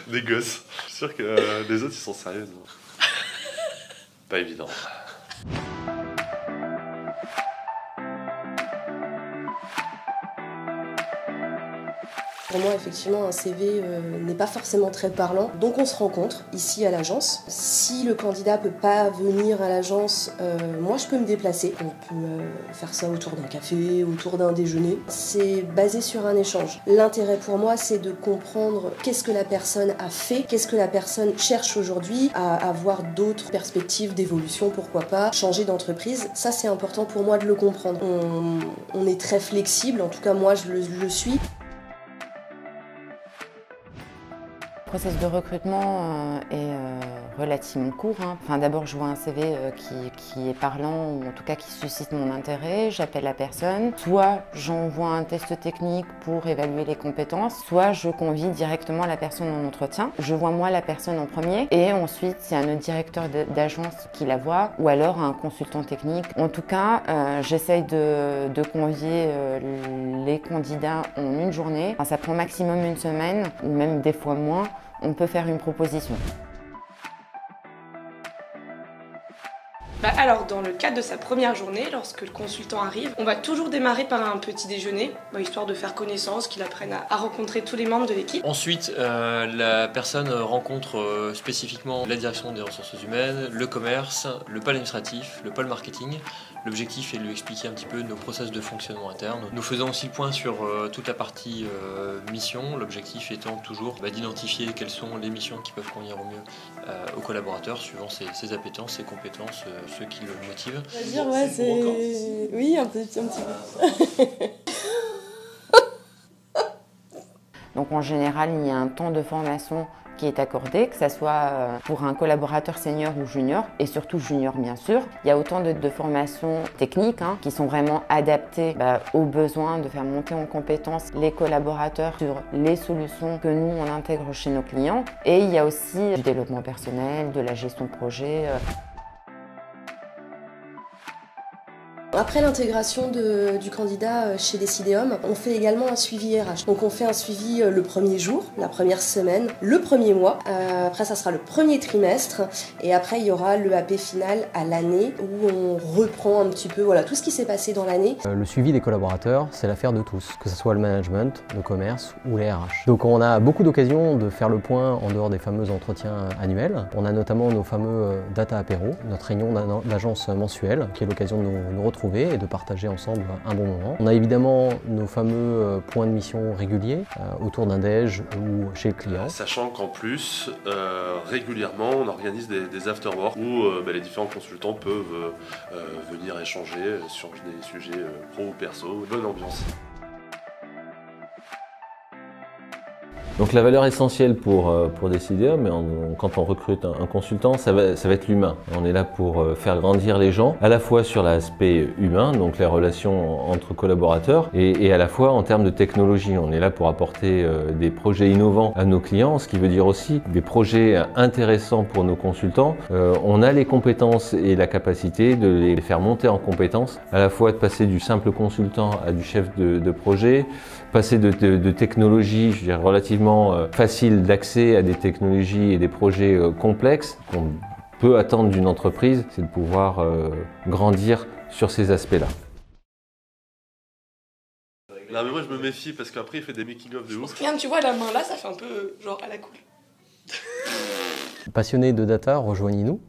Des gosses. Je suis sûr que les autres ils sont sérieux. Non. Pas évident. Pour moi, effectivement, un CV n'est pas forcément très parlant. Donc on se rencontre ici à l'agence. Si le candidat peut pas venir à l'agence, moi je peux me déplacer. On peut faire ça autour d'un café, autour d'un déjeuner. C'est basé sur un échange. L'intérêt pour moi, c'est de comprendre qu'est-ce que la personne a fait, qu'est-ce que la personne cherche aujourd'hui, à avoir d'autres perspectives d'évolution, pourquoi pas, changer d'entreprise. Ça, c'est important pour moi de le comprendre. On est très flexible, en tout cas moi je le suis. Le processus de recrutement est relativement court. Enfin, d'abord, je vois un CV qui est parlant ou en tout cas qui suscite mon intérêt. J'appelle la personne. Soit j'envoie un test technique pour évaluer les compétences, soit je convie directement la personne en entretien. Je vois moi la personne en premier et ensuite c'est un directeur d'agence qui la voit ou alors un consultant technique. En tout cas, j'essaye de convier les candidats en une journée. Enfin, ça prend maximum une semaine ou même des fois moins. On peut faire une proposition. Alors, dans le cadre de sa première journée, lorsque le consultant arrive, on va toujours démarrer par un petit déjeuner, histoire de faire connaissance, qu'il apprenne à rencontrer tous les membres de l'équipe. Ensuite, la personne rencontre spécifiquement la direction des ressources humaines, le commerce, le pôle administratif, le pôle marketing. L'objectif est de lui expliquer un petit peu nos process de fonctionnement interne. Nous faisons aussi le point sur toute la partie mission, l'objectif étant toujours d'identifier quelles sont les missions qui peuvent convenir au mieux aux collaborateurs, suivant ses appétences, ses compétences, ceux qui le motivent. On va dire, ouais, c'est... Oui, un petit peu. Donc en général, il y a un temps de formation qui est accordé, que ce soit pour un collaborateur senior ou junior, et surtout junior bien sûr. Il y a autant de formations techniques qui sont vraiment adaptées aux besoins de faire monter en compétence les collaborateurs sur les solutions que nous on intègre chez nos clients. Et il y a aussi du développement personnel, de la gestion de projet. Après l'intégration du candidat chez Decideum, on fait également un suivi RH. Donc on fait un suivi le premier jour, la première semaine, le premier mois. Après ça sera le premier trimestre et après il y aura le AP final à l'année où on reprend un petit peu tout ce qui s'est passé dans l'année. Le suivi des collaborateurs, c'est l'affaire de tous, que ce soit le management, le commerce ou les RH. Donc on a beaucoup d'occasions de faire le point en dehors des fameux entretiens annuels. On a notamment nos fameux data apéro, notre réunion d'agence mensuelle, qui est l'occasion de nous retrouver et de partager ensemble un bon moment. On a évidemment nos fameux points de mission réguliers autour d'un déj ou chez le client. Sachant qu'en plus, régulièrement, on organise des after-work où les différents consultants peuvent venir échanger sur des sujets pro ou perso. Bonne ambiance. Donc la valeur essentielle pour Decideum, quand on recrute un consultant, ça va être l'humain. On est là pour faire grandir les gens, à la fois sur l'aspect humain, donc les relations entre collaborateurs, et à la fois en termes de technologie. On est là pour apporter des projets innovants à nos clients, ce qui veut dire aussi des projets intéressants pour nos consultants. On a les compétences et la capacité de les faire monter en compétences, à la fois de passer du simple consultant à du chef de projet, passer de technologies, je dirais, relativement facile d'accès à des technologies et des projets complexes qu'on peut attendre d'une entreprise, c'est de pouvoir grandir sur ces aspects-là. Là, mais moi je me méfie parce qu'après il fait des making-of de ouf. Regarde, tu vois la main là, ça fait un peu genre à la cool. Passionnés de data, rejoignez-nous.